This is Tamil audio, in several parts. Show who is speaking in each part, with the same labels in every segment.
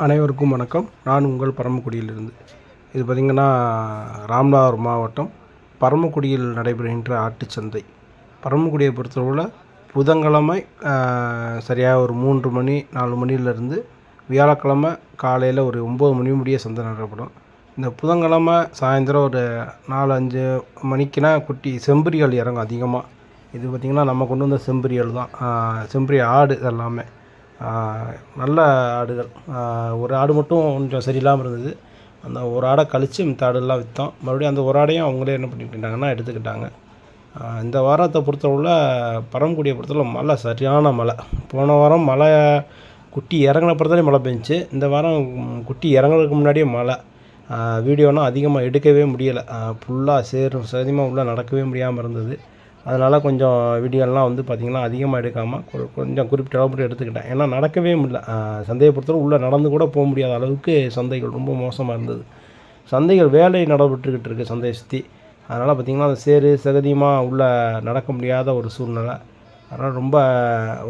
Speaker 1: அனைவருக்கும் வணக்கம். நான் உங்கள் பரமக்குடியிலிருந்து. இது பார்த்திங்கன்னா ராமநாதபுரம் மாவட்டம் பரமக்குடியில் நடைபெறுகின்ற ஆட்டுச்சந்தை. பரமக்குடியை பொறுத்தளவில் புதன்கிழமை சரியாக ஒரு 3 மணி 4 மணிலேருந்து வியாழக்கிழமை காலையில் ஒரு 9 மணி முடிய சந்தை நடத்தப்படும். இந்த புதன்கிழமை சாயந்தரம் ஒரு 4-5 மணிக்குனா குட்டி செம்பரிகள் இறங்கும் அதிகமாக. இது பார்த்திங்கன்னா நம்ம கொண்டு வந்த செம்பரிகள் தான், செம்பரி ஆடு எல்லாமே நல்ல ஆடுகள். ஒரு ஆடு மட்டும் கொஞ்சம் சரியில்லாமல் இருந்தது. அந்த ஒரு ஆடை கழித்து மித்த ஆடுலாம் விற்றோம். மறுபடியும் அந்த ஒரு ஆடையும் அவங்களே என்ன பண்ணிக்கிட்டாங்கன்னா எடுத்துக்கிட்டாங்க. இந்த வாரத்தை பொறுத்தளவில் பரமக்குடியை பொறுத்தளவு மழை, சரியான மழை. போன வாரம் மழை குட்டி இறங்கின பிறத்தாலே மழை பெஞ்சிச்சு. இந்த வாரம் குட்டி இறங்குறதுக்கு முன்னாடியே மழை. வீடியோனால் அதிகமாக எடுக்கவே முடியலை. ஃபுல்லாக சேதியமாக உள்ளே நடக்கவே முடியாமல் இருந்தது. அதனால் கொஞ்சம் வீடியோலாம் வந்து பார்த்திங்கன்னா அதிகமாக எடுக்காமல் கொஞ்சம் குறிப்பிட்ட அளவு எடுத்துக்கிட்டேன். ஏன்னா நடக்கவே முடியல. சந்தையை பொறுத்தவரை உள்ளே நடந்து கூட போக முடியாத அளவுக்கு சந்தைகள் ரொம்ப மோசமாக இருந்தது. சந்தைகள் வேலை நடைபெற்றுக்கிட்டு இருக்குது சந்தையை சுற்றி. அதனால் பார்த்திங்கன்னா அந்த சகதியமாக உள்ளே நடக்க முடியாத ஒரு சூழ்நிலை. அதனால் ரொம்ப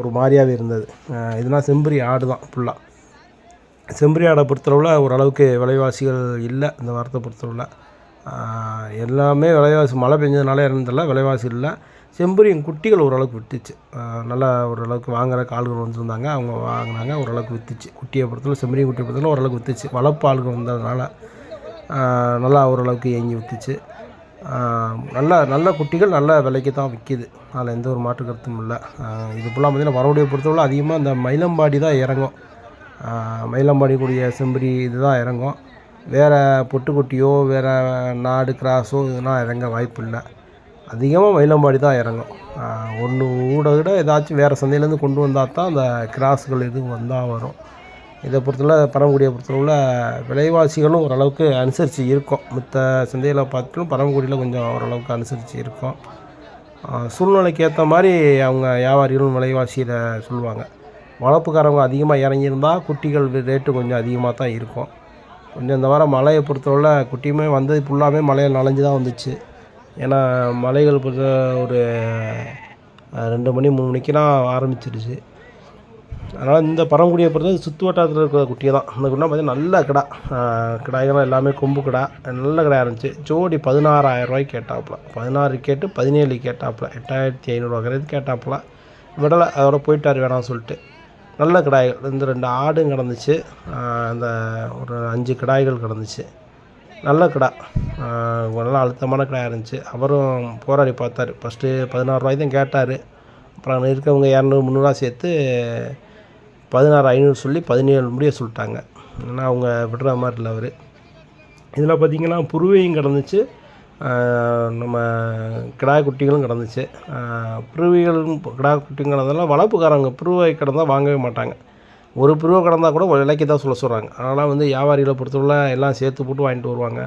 Speaker 1: ஒரு மாதிரியாகவே இருந்தது. இதெல்லாம் செம்பரி ஆடு தான் ஃபுல்லாக. செம்பரி ஆடை பொறுத்தளவில் ஓரளவுக்கு விலைவாசிகள் இல்லை இந்த வாரத்தை பொறுத்தளவில். எல்லாமே விலைவாசி மழை பெஞ்சதுனால இருந்ததில்ல, விலைவாசி இல்லை. செம்பரியின் குட்டிகள் ஓரளவுக்கு விற்றுச்சு. நல்லா ஓரளவுக்கு வாங்குகிற ஆளுகள் வந்துருந்தாங்க, அவங்க வாங்கினாங்க, ஓரளவுக்கு விற்றுச்சு. குட்டியை பொறுத்தவரை செம்பரி குட்டியை பொறுத்தவரை ஓரளவுக்கு விற்றுச்சு. வளர்ப்பு ஆளுகள் வந்ததுனால நல்லா ஓரளவுக்கு இயங்கி விற்றுச்சு. நல்ல குட்டிகள் நல்ல விலைக்கு தான் விற்கிது. அதில் எந்த ஒரு மாற்று கருத்தும் இல்லை. இது ஃபுல்லாக பார்த்திங்கன்னா வரவுடைய பொறுத்தவரை அதிகமாக இந்த மயிலம்பாடி தான் இறங்கும். மயிலம்பாடி கூடிய செம்பரி இது தான் இறங்கும். வேறு பொட்டுக்குட்டியோ வேறு நாடு கிராஸோ இதெல்லாம் இறங்க வாய்ப்பு இல்லை. அதிகமாக மயிலம்பாடி தான் இறங்கும். ஒன்று விட ஏதாச்சும் வேறு சந்தையிலேருந்து கொண்டு வந்தால் தான் அந்த கிராஸுகள் எதுவும் வந்தால் வரும். இதை பொறுத்தவரை பரமக்குடியை பொறுத்தளவில் விலைவாசிகளும் ஓரளவுக்கு அனுசரித்து இருக்கும். மற்ற சந்தையில் பார்த்துட்டும் பரமக்குடியில் கொஞ்சம் ஓரளவுக்கு அனுசரித்து இருக்கும். சூழ்நிலைக்கு ஏற்ற மாதிரி அவங்க வியாபாரிகளும் விலைவாசியில் சொல்லுவாங்க. வளர்ப்புக்காரவங்க அதிகமாக இறங்கியிருந்தால் குட்டிகள் ரேட்டு கொஞ்சம் அதிகமாக தான் இருக்கும். கொஞ்சம் இந்த வாரம் மழையை பொறுத்தவரை குட்டியுமே வந்தது ஃபுல்லாகவே மழையில் நனைஞ்சு தான் வந்துச்சு. ஏன்னா மலைகள் பொறுத்த ஒரு 2 மணி 3 மணிக்கெலாம் ஆரம்பிச்சிருச்சு. அதனால் இந்த பரமக்குடியை பொறுத்தவரை சுற்று வட்டாரத்தில் இருக்கிற குட்டியை தான். அந்த குட்டினா பார்த்திங்கன்னா நல்ல கிடாய்கள்லாம் எல்லாமே கொம்பு கிடா, நல்ல கிடாயாக இருந்துச்சு. ஜோடி 16,000 ரூபாய்க்கு கேட்டாப்புல. 16 கேட்டு 17 கேட்டாப்புல. 8,500 ரூபா கேட்டாப்புல. விடலை, அதோட போயிட்டார் வேணாம்னு சொல்லிட்டு. நல்ல கிடாய்கள் இந்த 2 ஆடும் கிடந்துச்சு. அந்த ஒரு 5 கிடாய்கள் கிடந்துச்சு. நல்ல கிடா, நல்லா அழுத்தமான கிடாயாக இருந்துச்சு. அவரும் போராடி பார்த்தார். ஃபஸ்ட்டு 16 ரூபாய்க்கு தான் கேட்டார். அப்புறம் இருக்கவங்க 200-300 சேர்த்து 16,500 சொல்லி 17 முடிய சொல்லிட்டாங்க. ஏன்னா அவங்க விடுற மாதிரி இல்லை அவர். இதில் பார்த்திங்கன்னா புருவையும் கிடந்துச்சு, நம்ம கிடா குட்டிகளும் கிடந்துச்சு. புருவிகளும் கிடா குட்டியும் கிடந்தாலும் வளர்ப்புக்காரங்க புருவை கிடந்தால் வாங்கவே மாட்டாங்க. ஒரு புருவை கிடந்தால் கூட விலைக்கு தான் சொல்கிறாங்க. அதனால் வந்து வியாபாரிகளை பொறுத்தவரை எல்லாம் சேர்த்து போட்டு வாங்கிட்டு வருவாங்க.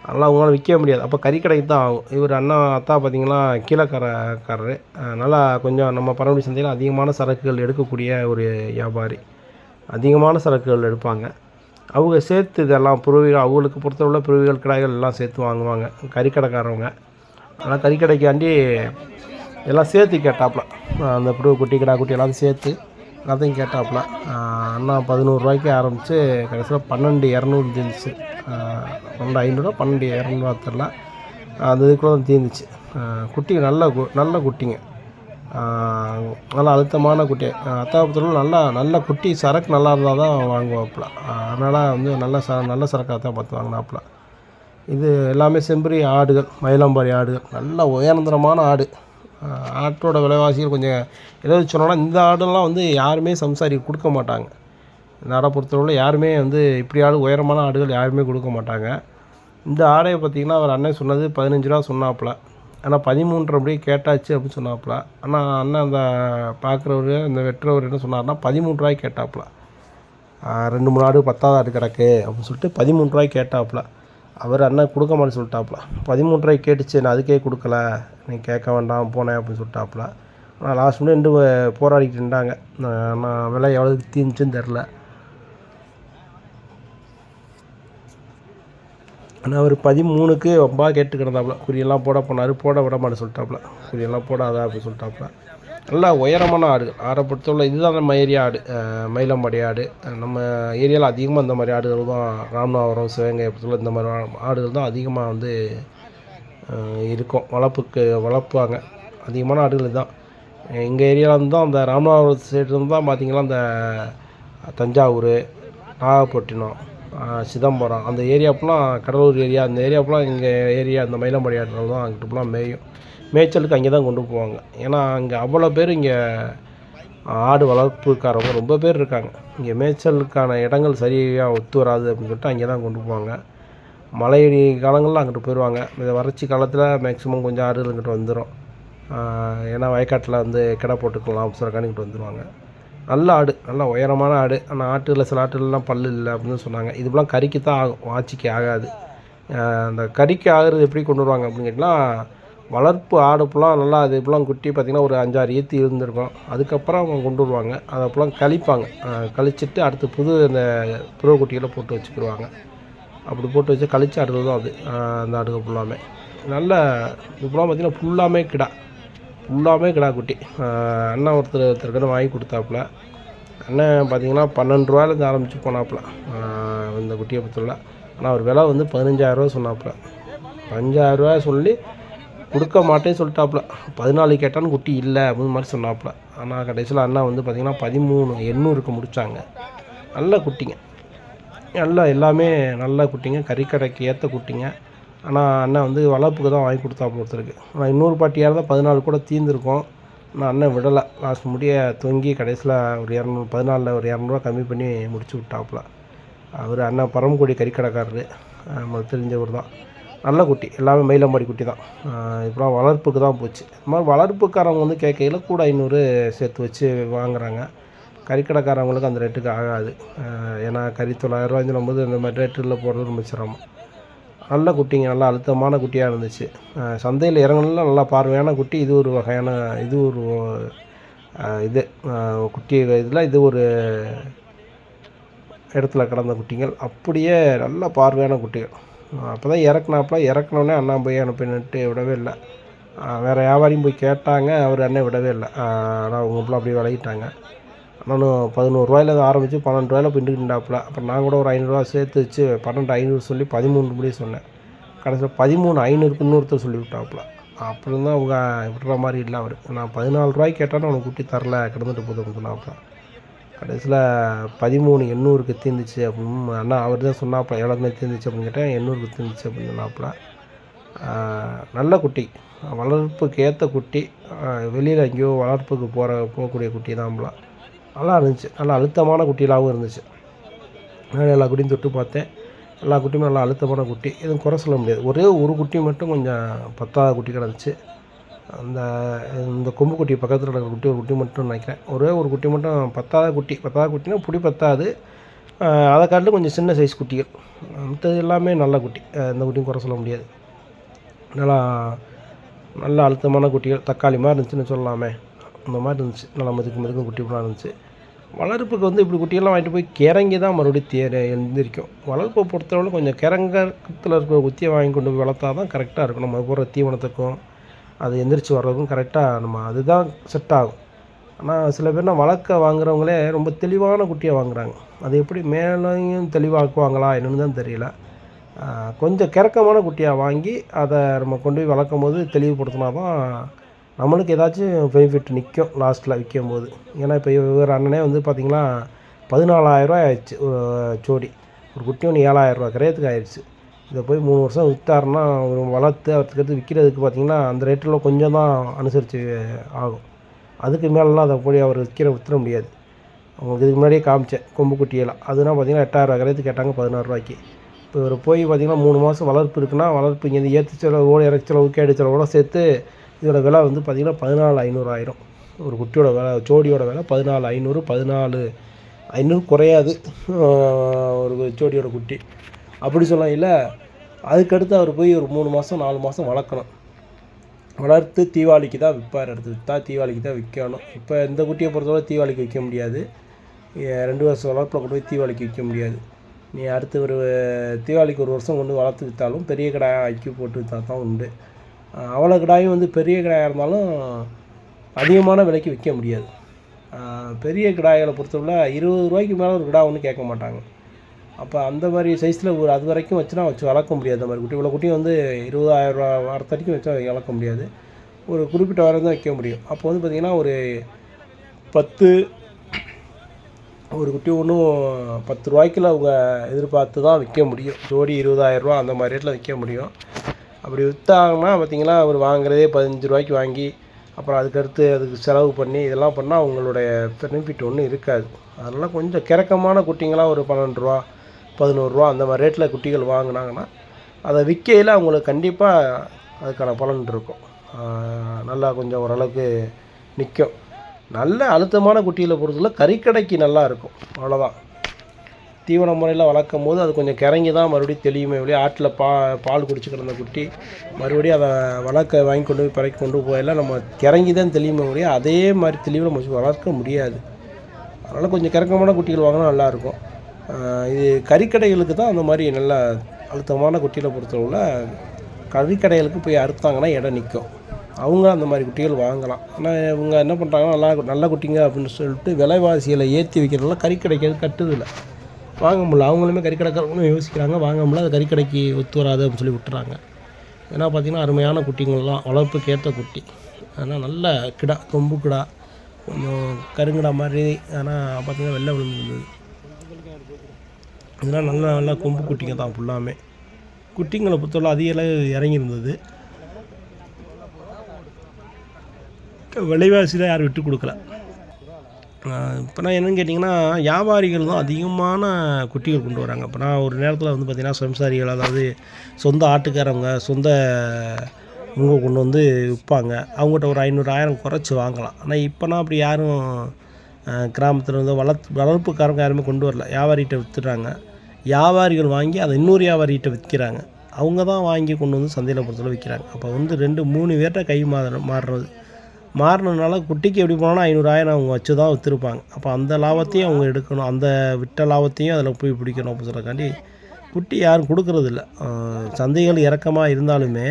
Speaker 1: அதனால் அவங்களால விற்க முடியாது. அப்போ கறிக்கடைக்கு தான் ஆகும். இவர் அத்தா பார்த்திங்கன்னா கீழக்காரரு. நல்லா கொஞ்சம் நம்ம பரமக்குடி சந்தையில் அதிகமான சரக்குகள் எடுக்கக்கூடிய ஒரு வியாபாரி. அதிகமான சரக்குகள் எடுப்பாங்க. அவங்க சேர்த்து இதெல்லாம் புருவிகள் அவங்களுக்கு பொறுத்தவரை புருவிகள் கிடாய்கள் எல்லாம் சேர்த்து வாங்குவாங்க கறிக்கடைக்காரவங்க. ஆனால் கறிக்கடைக்காண்டி எல்லாம் சேர்த்து கேட்டாப்புல. அந்த புருவ குட்டி கிடா குட்டி எல்லாத்தையும் சேர்த்து எல்லாத்தையும் கேட்டாப்புல. அண்ணா 11 ரூபாய்க்கு ஆரம்பித்து கடைசியில் 12,200 தீர்ந்துச்சு. 12,500 12,200 தெரில, அந்த இதுக்குள்ளே தான் தீர்ந்துச்சு. குட்டிங்க நல்ல குட்டிங்க, நல்லா அழுத்தமான குட்டி. அத்தாபுரத்தில் நல்ல குட்டி சரக்கு நல்லா இருந்தால் தான் வாங்குவாப்புல. அதனால் வந்து நல்ல சரக்காக தான் பார்த்து வாங்கினாப்புல. இது எல்லாமே செம்பரி ஆடுகள், மயிலம்பாடி ஆடுகள், நல்ல உயர்ந்தரமான ஆடு. ஆட்டோட விலைவாசிகள் கொஞ்சம் ஏதாவது சொன்னோன்னா இந்த ஆடெல்லாம் வந்து யாருமே சம்சாரி கொடுக்க மாட்டாங்க. இந்த ஆடை பொறுத்தவரை யாருமே வந்து இப்படி உயரமான ஆடுகள் யாருமே கொடுக்க மாட்டாங்க. இந்த ஆடையை பார்த்திங்கன்னா அவர் அண்ணன் சொன்னது 15 ரூபா சொன்னாப்புல. ஆனால் 13.5 கேட்டாச்சு அப்படின்னு சொன்னாப்புல. ஆனால் அண்ணன் அந்த பார்க்குறவர் இந்த வெட்டுறவர் என்ன சொன்னார்னா 13 ரூபாய்க்கு கேட்டாப்புல. 2-3 ஆடு 10வது ஆடு கிடக்கு அப்படின்னு சொல்லிட்டு 13 ரூபாய்க்கு கேட்டாப்புல. அவர் அண்ணன் கொடுக்க மாட்டேன்னு சொல்லிட்டாப்புல. 13 ரூபாய்க்கு கேட்டுச்சு, நான் அதுக்கே கொடுக்கல, நீ கேட்க வேண்டாம் போனேன் அப்படின்னு சொல்லிட்டாப்புல. ஆனால் லாஸ்ட் மினிட் 2 போராடிக்கிட்டு இருந்தாங்க. நான் விலை எவ்வளோக்கு தீர்ந்துச்சுன்னு தெரில. ஆனால் அவர் 13க்கு ரொம்ப கேட்டு கிடந்தாப்புல. குறியெல்லாம் போட போனார், போட விட மாட்டேன்னு சொல்லிட்டாப்புல. குறியெல்லாம் போடாதா அப்படின்னு சொல்லிட்டாப்புல. நல்லா உயரமான ஆடுகள். ஆடை பொறுத்தவரை இதுதான் நம்ம ஏரியா ஆடு. மயிலம்பாடி ஆடு. நம்ம ஏரியாவில் அதிகமாக இந்த மாதிரி ஆடுகள் தான். ராமநாதபுரம், சிவகங்கை பொறுத்தவரை இந்த மாதிரி ஆடுகள் தான் அதிகமாக வந்து இருக்கும். வளர்ப்பாங்க. அதிகமான ஆடுகள் இதுதான். எங்கள் ஏரியாவிலேருந்து தான் அந்த ராமநாதபுரம் சைட்லேருந்து தான் பார்த்திங்கன்னா இந்த தஞ்சாவூர், நாகப்பட்டினம், சிதம்பரம் அந்த ஏரியா ஃபுல்லாக, கடலூர் ஏரியா, அந்த ஏரியா ஃபுல்லாக எங்கள் ஏரியா இந்த மயிலம்பாடி ஆடுகள் தான் அங்கிட்டு ஃபுல்லாக மேயும். மேய்ச்சலுக்கு அங்கே தான் கொண்டு போவாங்க. ஏன்னா அங்கே அவ்வளோ பேர் இங்கே ஆடு வளர்ப்புக்காரவங்க ரொம்ப பேர் இருக்காங்க. இங்கே மேய்ச்சலுக்கான இடங்கள் சரியாக ஒத்து வராது அப்படின்னு சொல்லிட்டு அங்கே தான் கொண்டு போவாங்க. மழை காலங்களில் அங்கிட்டு போயிடுவாங்க. இந்த வறட்சி காலத்தில் மேக்ஸிமம் கொஞ்சம் ஆடுகள் இங்கிட்டு வந்துடும். ஏன்னா வயக்காட்டில் வந்து கிடா போட்டுக்கலாம் அவசரக்கான இங்கிட்டு வந்துடுவாங்க. நல்ல ஆடு, நல்ல உயரமான ஆடு. ஆனால் ஆட்டுகளில் சில ஆட்டுகள்லாம் பல்லு இல்லை அப்படின்னு சொன்னாங்க. இதுபெல்லாம் கறிக்கு தான் ஆகும், வாட்சிக்கு ஆகாது. அந்த கறிக்கு ஆகிறது எப்படி கொண்டு வருவாங்க அப்படின்னு கேட்டால், வளர்ப்பு ஆடுப்பெல்லாம் நல்லா அது இப்பெல்லாம் குட்டி பார்த்திங்கன்னா ஒரு 5-6 ஈத்து இருந்திருக்கும். அதுக்கப்புறம் அவங்க கொண்டு வருவாங்க. அதை அப்போல்லாம் கழிப்பாங்க. கழிச்சிட்டு அடுத்து இந்த புருவ குட்டிகளை போட்டு வச்சுக்கிடுவாங்க. அப்படி போட்டு வச்சு கழிச்ச ஆடுகள் தான் அது. அந்த ஆடுகள் ஃபுல்லாமே நல்ல இப்போலாம் பார்த்திங்கன்னா ஃபுல்லாமே கிடா குட்டி. அண்ணன் ஒருத்தருக்கு வாங்கி கொடுத்தாப்புல. அண்ணன் பார்த்திங்கன்னா 12 ரூபாயிலேருந்து ஆரம்பித்து போனாப்புல இந்த குட்டியை பொறுத்தவரை. ஆனால் அவர் விலை வந்து 15,000 ரூபா சொன்னாப்புல. 15,000 ரூபா சொல்லி கொடுக்க மாட்டேன்னு சொல்லிட்டாப்புல. 14 கேட்டான்னு குட்டி இல்லை அப்படின்னு மாதிரி சொன்னாப்புல. ஆனால் கடைசியில் அண்ணா வந்து பார்த்திங்கன்னா 13,800க்கு முடித்தாங்க. நல்ல குட்டிங்க, எல்லாமே நல்ல குட்டிங்க, கறிக்கடைக்கு ஏற்ற குட்டிங்க. ஆனால் அண்ணன் வந்து வளர்ப்புக்கு தான் வாங்கி கொடுத்தாப்புல ஒருத்தருக்கு. ஆனால் இன்னொரு பாட்டியாக இருந்தால் 14 கூட தீர்ந்துருக்கும். ஆனால் அண்ணன் விடலை. லாஸ்ட் முடிய தொங்கி கடைசியில் ஒரு 14 ஒரு 200 கம்மி பண்ணி முடிச்சு விட்டாப்புல. அவர் அண்ணன் பரமக்குடி கறிக்கடைக்காரரு, நம்மளுக்கு தெரிஞ்சவர் தான். நல்ல குட்டி, எல்லாமே மயிலம்பாடி குட்டி தான். இப்போலாம் வளர்ப்புக்கு தான் போச்சு. இது மாதிரி வளர்ப்புக்காரவங்க வந்து கேட்கையில் கூட 500 சேர்த்து வச்சு வாங்குகிறாங்க. கறிக்கடைக்காரவங்களுக்கு அந்த ரேட்டுக்கு ஆகாது. ஏன்னா கறி 900 ரூபாய்ங்கும்போது இந்த மாதிரி ரேட்டில் போடுறது ரொம்ப சிரமம். நல்ல குட்டிங்க, நல்லா அழுத்தமான குட்டியாக இருந்துச்சு. சந்தையில் இறங்கலாம் நல்லா பார்வையான குட்டி. இது ஒரு வகையான குட்டி இதில் இது ஒரு இடத்துல கிடந்த குட்டிகள். அப்படியே நல்ல பார்வையான குட்டிகள். அப்போ தான் இறக்குனோடனே அண்ணா போய் அனுப்பினுட்டு விடவே இல்லை. வேறு வியாபாரியும் போய் கேட்டாங்க, அவர் அண்ணன் விடவே இல்லை. ஆனால் அவங்க ஃபுல்லாக அப்படியே விளையிட்டாங்க. நானும் 11 ரூபாயிலேருந்து ஆரம்பித்து 12 ரூபாயில் போயிட்டுருந்தாப்புல. அப்புறம் நான் கூட ஒரு 500 ரூபா சேர்த்து வச்சு 12,500 சொல்லி 13 முடிய சொன்னேன். கடைசியில் 13,500க்கு இன்னொருத்தர் சொல்லி விட்டாப்புல. அப்புறம் தான் அவங்க விடுற மாதிரி இல்லை அவர். நான் 14 ரூபாய்க்கு கேட்டாலும் அவனுக்கு குட்டி தரல, கிடந்துட்டு போதும் அப்படின்னு சொன்னாப்புல. கடைசியில் 13,800க்கு தீர்ந்துச்சு அப்படின்னு அண்ணா அவர் தான் சொன்னாப்புல. எவ்வளோக்குமே தீர்ந்துச்சு அப்படின்னு கேட்டேன். 800க்கு தீர்ந்துச்சு அப்படின்னு சொன்னாப்புல. நல்ல குட்டி, வளர்ப்புக்கு ஏற்ற குட்டி. வெளியில் எங்கேயோ வளர்ப்புக்கு போகக்கூடிய குட்டி தான்ல. நல்லா இருந்துச்சு. நல்லா அழுத்தமான குட்டிகளாகவும் இருந்துச்சு. நான் எல்லா குட்டியும் தொட்டு பார்த்தேன். எல்லா குட்டியுமே நல்லா அழுத்தமான குட்டி. எதுவும் குறை சொல்ல முடியாது. ஒரே ஒரு குட்டி மட்டும் கொஞ்சம் பத்தாத குட்டி கிடந்துச்சு. இந்த கொம்பு குட்டி பக்கத்தில் இருக்கிற ஒரு குட்டி மட்டும் நினைக்கிறேன். ஒரே ஒரு குட்டி மட்டும் பத்தாத குட்டினா புடி பத்தாது. அதை காட்டிலும் கொஞ்சம் சின்ன சைஸ் குட்டிகள். மற்றது எல்லாமே நல்ல குட்டி. இந்த குட்டியும் குறை சொல்ல முடியாது. நல்ல அழுத்தமான குட்டிகள். தக்காளி மாதிரி இருந்துச்சுன்னு சொல்லலாமே, அந்த மாதிரி இருந்துச்சு. நல்லா மதுக்கு குட்டிகளாக இருந்துச்சு. வளர்ப்புக்கு வந்து இப்படி குட்டியெல்லாம் வாங்கிட்டு போய் கிறங்கி தான் மறுபடியும் எழுந்திரிக்கும். வளர்ப்பை பொறுத்தளவு கொஞ்சம் கிறங்கத்தில் இருக்கிற குத்தியை வாங்கி கொண்டு போய் வளர்த்தா தான் கரெக்டாக இருக்கும். நம்ம போடுற தீவனத்துக்கும் அது எந்திரிச்சு வர்றதுக்கும் கரெக்டாக நம்ம அதுதான் செட் ஆகும். ஆனால் சில பேர் வளர்க்க வாங்குறவங்களே ரொம்ப தெளிவான குட்டியாக வாங்குகிறாங்க. அது எப்படி மேலேயும் தெளிவாக்குவாங்களா என்னென்னு தான் தெரியல. கொஞ்சம் கிறக்கமான குட்டியாக வாங்கி அதை நம்ம கொண்டு போய் வளர்க்கும் போது தெளிவுபடுத்தினா தான் நம்மளுக்கு ஏதாச்சும் பெனிஃபிட் நிற்கும் லாஸ்ட்டில் விற்கும்போது. ஏன்னா இப்போ இவர் அண்ணனே வந்து பார்த்திங்கன்னா 14,000 ஆயிடுச்சு ஜோடி. ஒரு குட்டி ஒன்று 7,000 கிரயத்துக்கு ஆயிடுச்சு. இதை போய் 3 வருஷம் விற்றாருன்னா ஒரு வளர்த்து அவருக்கு விற்கிறதுக்கு பார்த்திங்கன்னா அந்த ரேட்டில் கொஞ்சம் தான் அனுசரித்து ஆகும். அதுக்கு மேலெலாம் அதை போய் அவர் விற்ற முடியாது. அவங்களுக்கு இதுக்கு முன்னாடியே காமிச்சேன் கொம்பு குட்டியெல்லாம். அதுனா பார்த்திங்கன்னா 8,000 கிரயத்துக்கு கேட்டாங்க 16 ரூபாய்க்கு. இப்போ இவர் போய் பார்த்திங்கன்னா 3 மாதம் வளர்ப்பு இருக்குன்னா வளர்ப்பு இங்கேருந்து ஏற்று செலவோடு இறக்கி செலவு கேடு செலவோட சேர்த்து இதோட விலை வந்து பார்த்திங்கன்னா 14,500 ஆயிரும். ஒரு குட்டியோட விலை, ஜோடியோட விலை 14,500. 14,500 குறையாது ஒரு ஜோடியோட குட்டி. அப்படி சொல்லலாம் இல்லை. அதுக்கடுத்து அவர் போய் ஒரு 3 மாதம் 4 மாதம் வளர்க்கணும். வளர்த்து தீபாவளிக்கு தான் விற்பார். எடுத்து விற்றா தீபாவளிக்கு தான் விற்கணும். இப்போ இந்த குட்டியை பொறுத்தவரை தீபாவளிக்கு விற்க முடியாது. 2 வருஷம் வளர்ப்பில் கொண்டு போய் தீபாவளிக்கு விற்க முடியாது. நீ அடுத்து ஒரு தீபாவளிக்கு 1 வருஷம் கொண்டு வளர்த்து விற்றாலும் பெரிய கடாயை ஐக்கிய போட்டு விற்றா தான் உண்டு. அவ்வளோ கடாயும் வந்து பெரிய கடாயாக இருந்தாலும் அதிகமான விலைக்கு விற்க முடியாது. பெரிய கிடாய்களை பொறுத்தவரை 20 ரூபாய்க்கு மேலே ஒரு கிடா ஒன்றும் கேட்க மாட்டாங்க. அப்போ அந்த மாதிரி சைஸில் ஒரு அது வரைக்கும் வச்சு வளர்க்க முடியாது. அந்த மாதிரி குட்டி இவ்வளோ குட்டியும் வந்து 20,000 ரூபா வரத்து வரைக்கும் வச்சு வளர்க்க முடியாது. ஒரு குறிப்பிட்ட வாரம் தான் வைக்க முடியும். அப்போ வந்து பார்த்திங்கன்னா ஒரு 10 ஒரு குட்டி ஒன்றும் 10 ரூபாய்க்குள்ள அவங்க எதிர்பார்த்து தான் விற்க முடியும். ஜோடி 20,000 ரூபா அந்த மாதிரி ரேட்டில் விற்க முடியும். அப்படி விற்றாங்கன்னா பார்த்திங்கன்னா அவர் வாங்குறதே 15 ரூபாய்க்கு வாங்கி அப்புறம் அதுக்கு செலவு பண்ணி இதெல்லாம் பண்ணால் அவங்களுடைய பெனிஃபிட் ஒன்றும் இருக்காது. அதனால் கொஞ்சம் கிறக்கமான குட்டிங்களாக ஒரு 12 ரூபா 11 ரூபா அந்த மாதிரி ரேட்டில் குட்டிகள் வாங்கினாங்கன்னா அதை விற்கையில் அவங்களுக்கு கண்டிப்பாக அதுக்கான பலன் இருக்கும். நல்லா கொஞ்சம் ஓரளவுக்கு நிற்கும். நல்ல அழுத்தமான குட்டியில் பொறுத்தவரை கறிக்கடைக்கு நல்லா இருக்கும். அவ்வளோதான். தீவன முறையில் வளர்க்கும் போது அது கொஞ்சம் கிறங்கி தான் மறுபடியும் தெளியுமே வெளியே. ஆட்டில் பால் குடிச்சு கிடந்த குட்டி மறுபடியும் அதை வளர்க்க வாங்கி கொண்டு போய் பறக்கி கொண்டு போயெல்லாம் நம்ம கிறங்கி தான் தெளியுமே வெளியே. அதே மாதிரி தெளிவில் நம்ம வளர்க்க முடியாது. அதனால் கொஞ்சம் கிறக்கமான குட்டிகள் வாங்கினா நல்லாயிருக்கும். இது கறிக்கடைகளுக்கு தான் அந்த மாதிரி நல்ல அழுத்தமான குட்டியில் பொறுத்தவரை கறிக்கடைகளுக்கு போய் அறுத்தாங்கன்னா இடம் நிற்கும். அவங்க அந்த மாதிரி குட்டிகள் வாங்கலாம். ஆனால் இவங்க என்ன பண்ணுறாங்கன்னா நல்ல குட்டிங்க அப்படின்னு சொல்லிட்டு விலைவாசிகளை ஏற்றி வைக்கிறதுனால கறிக்கடைக்கு கட்டுதில்லை, வாங்க முடியல. அவங்களுமே கறிக்கடைக்காரங்களும் யோசிக்கிறாங்க, வாங்க முடியல, அது கறிக்கடைக்கு ஒத்து வராது அப்படின்னு சொல்லி விட்டுறாங்க. ஏன்னா பார்த்திங்கன்னா அருமையான குட்டிங்கள்லாம் வளர்ப்புக்கு ஏற்ற குட்டி. ஆனால் நல்ல கிடா, கொம்பு கிடா, கொஞ்சம் கருங்கிடா மாதிரி. ஆனால் பார்த்திங்கன்னா வெள்ளை விழுந்துருந்தது. இதெல்லாம் நல்லா கொம்பு குட்டிங்க தான் ஃபுல்லாமே. குட்டிங்களை பொறுத்தவரை அதிக அளவு இறங்கியிருந்தது. விலைவாசியில் யாரும் விட்டு கொடுக்கல. இப்போ நான் என்னென்னு கேட்டிங்கன்னா வியாபாரிகள் தான் அதிகமான குட்டிகள் கொண்டு வராங்க. இப்போ நான் ஒரு நேரத்தில் வந்து பார்த்திங்கன்னா சம்சாரிகள், அதாவது சொந்த ஆட்டுக்காரவங்க சொந்த இவங்க கொண்டு வந்து விற்பாங்க. அவங்ககிட்ட ஒரு 500-1000 குறைச்சி வாங்கலாம். ஆனால் இப்போனா அப்படி யாரும் கிராமத்தில் வந்து வளர்ப்புக்காரங்க யாருமே கொண்டு வரல. வியாபாரிகிட்ட விற்றுறாங்க. வியாபாரிகள் வாங்கி அதை இன்னொரு வியாபாரிகிட்ட விற்கிறாங்க. அவங்க தான் வாங்கி கொண்டு வந்து சந்தையில் பொறுத்தவரை விற்கிறாங்க. அப்போ வந்து 2-3 பேர்கிட்ட கை மாறினதுனால குட்டிக்கு எப்படி போனாலும் 500-1000 அவங்க வச்சு தான் விற்றுருப்பாங்க. அப்போ அந்த லாபத்தையும் அவங்க எடுக்கணும், அந்த விட்ட லாபத்தையும் அதில் போய் பிடிக்கணும் அப்படின்னு சொல்கிறக்காண்டி குட்டி யாரும் கொடுக்குறதில்ல. சந்தைகள் இறக்கமாக இருந்தாலுமே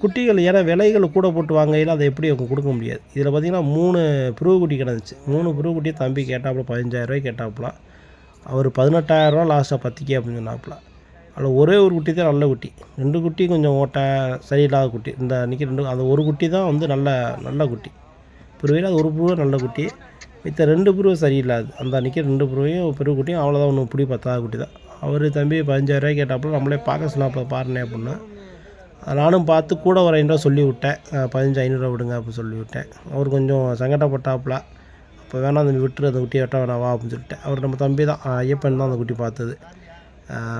Speaker 1: குட்டிகள் விலைகள் கூட போட்டு வாங்கையில் அதை எப்படி அவங்க கொடுக்க முடியாது. இதில் பார்த்திங்கன்னா 3 புருவ குட்டி கிடந்துச்சு. 3 புருவ குட்டியை தம்பி கேட்டாப்புல 15,000 ரூபாய்க்கு கேட்டாப்புல. அவர் 18,000 ரூபா லாஸ்ட்டாக பற்றிக்கே அப்படின்னு சொன்னாப்புல. அதில் ஒரே ஒரு குட்டி தான் நல்ல குட்டி. 2 குட்டி கொஞ்சம் ஓட்டை சரியில்லாத குட்டி. இந்த அன்றைக்கி 2 அந்த ஒரு குட்டி தான் வந்து நல்ல குட்டி. புருவையில் அது ஒரு புருவ நல்ல குட்டி, மித்த 2 புருவ சரியில்லாது. அந்த அன்றைக்கி 2 புருவையும் பெரிய குட்டியும் அவ்வளோதான், ஒன்று பிடி 10வது குட்டி தான். அவர் தம்பி 15,000 ரூபாய்க்கு கேட்டாப்புல. நம்மளே பார்க்க சொன்னாப்புல, பாருனே அப்படின்னா நானும் பார்த்து கூட ஒரு 500 சொல்லி விட்டேன். 15,500 விடுங்க அப்படின்னு சொல்லி விட்டேன். அவர் கொஞ்சம் சங்கடப்பட்டாப்புல. அப்போ வேணாம் அந்த விட்டுரு, அந்த குட்டியை வெட்ட வேணாம் வா அப்படின்னு சொல்லிட்டேன். அவர் நம்ம தம்பி தான், ஐயப்பன் தான் அந்த குட்டி பார்த்தது.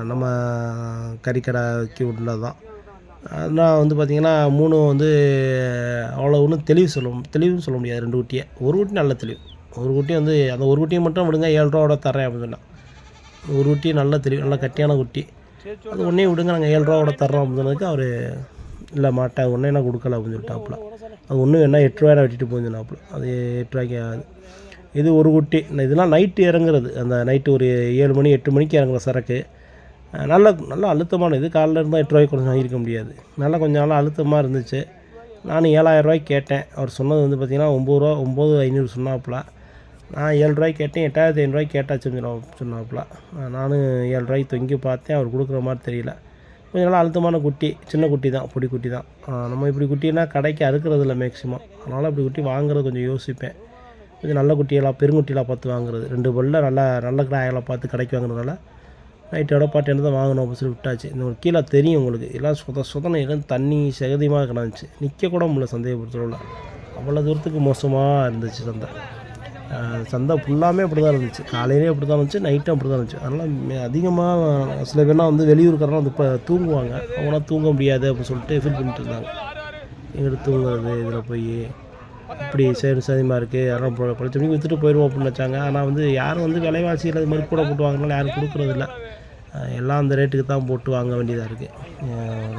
Speaker 1: நம்ம கறிக்கடைக்கு உள்ளது தான். அதனால் வந்து பார்த்திங்கன்னா 3 வந்து அவ்வளோ ஒன்றும் தெளிவுன்னு சொல்ல முடியாது. 2 குட்டியை, ஒரு குட்டி நல்ல தெளிவு. ஒரு குட்டி வந்து அந்த ஒரு குட்டியை மட்டும் விடுங்க 7 ரூபாவோட தரேன் அப்படின்னு சொன்னான். ஒரு குட்டி நல்ல தெளிவு, நல்ல கட்டியான குட்டி. அது ஒன்றே விடுங்க, நாங்கள் 7 ரூபாவோட தர்றோம் அப்படின்னு சொன்னதுக்கு அவர் இல்லை மாட்டேன், ஒன்றே நான் கொடுக்கல அப்படின்னு சொல்லிட்டாப்புல. அது ஒன்று வேணால் 8 ரூபாய் வெட்டிட்டு போயிருந்தாப்புல. அது 8 ரூபாய்க்கு ஆகுது. இது ஒரு குட்டி. இதெல்லாம் நைட்டு இறங்குறது. அந்த நைட்டு ஒரு 7 மணி 8 மணிக்கு இறங்குற சரக்கு. நல்ல அழுத்தமான இது. காலையில் இருந்தால் 8 ரூபாய்க்கு கொஞ்சம் வாங்கியிருக்க முடியாது. கொஞ்சம் நாளாக அழுத்தமாக இருந்துச்சு. நான் 7,000 ரூபாய்க்கு கேட்டேன். அவர் சொன்னது வந்து பார்த்திங்கன்னா 9 ரூபா 9,500 சொன்னாப்புல. நான் 7 ரூபாய்க்கு கேட்டேன். 8,500 ரூபாய்க்கு கேட்டாச்சுன்னு சொன்னாப்புல. நானும் 7 ரூபாய்க்கு தொங்கி பார்த்தேன். அவர் கொடுக்குற மாதிரி தெரியல. கொஞ்சம் நல்லா அழுத்தமான குட்டி, சின்ன குட்டி தான், பொடி குட்டி தான். நம்ம இப்படி குட்டினா கடைக்கு அறுக்கிறது இல்லை மேக்ஸிமம். அதனால் இப்படி குட்டி வாங்குறது கொஞ்சம் யோசிப்பேன். கொஞ்சம் நல்ல குட்டியெல்லாம் பெருங்குட்டியெல்லாம் பார்த்து வாங்குறது. 2 பல்ல நல்ல கிடாயெல்லாம் பார்த்து கடைக்கு வாங்குறதுனால நைட்டோட பாட்டு என்ன தான் வாங்கணும் அப்படின்னு சொல்லி விட்டாச்சு. இந்த ஒரு கீழே தெரியும் உங்களுக்கு, எல்லாம் சொதனை எல்லாம் தண்ணி சகதியமாக கிடந்துச்சு. நிற்க கூட முடியல சந்தையை பொறுத்தவரை. அவ்வளோ தூரத்துக்கு மோசமாக இருந்துச்சு சந்தை ஃபுல்லாமே அப்படி தான் இருந்துச்சு. காலையிலே அப்படி தான் இருந்துச்சு, நைட்டும் அப்படி தான் இருந்துச்சு. அதனால் அதிகமாக சில பேர்லாம் வந்து வெளியூருக்காரெலாம் வந்து இப்போ தூங்குவாங்க. அவங்களாம் தூங்க முடியாது அப்படின்னு சொல்லிட்டு ஃபீல் பண்ணிட்டு இருந்தாங்க. எங்கிட்ட தூங்குறது இதில் போய் இப்படி சதியமாக இருக்குது, யாரும் பழைச்ச மணிக்கு விற்றுட்டு போயிடுவோம் அப்படின்னு வச்சாங்க. ஆனால் வந்து யாரும் வந்து விலைவாசியில் இது மாதிரி கூட போட்டு வாங்கினாலும் யாரும் கொடுக்குறதில்ல. எல்லாம் அந்த ரேட்டுக்கு தான் போட்டு வாங்க வேண்டியதாக இருக்குது.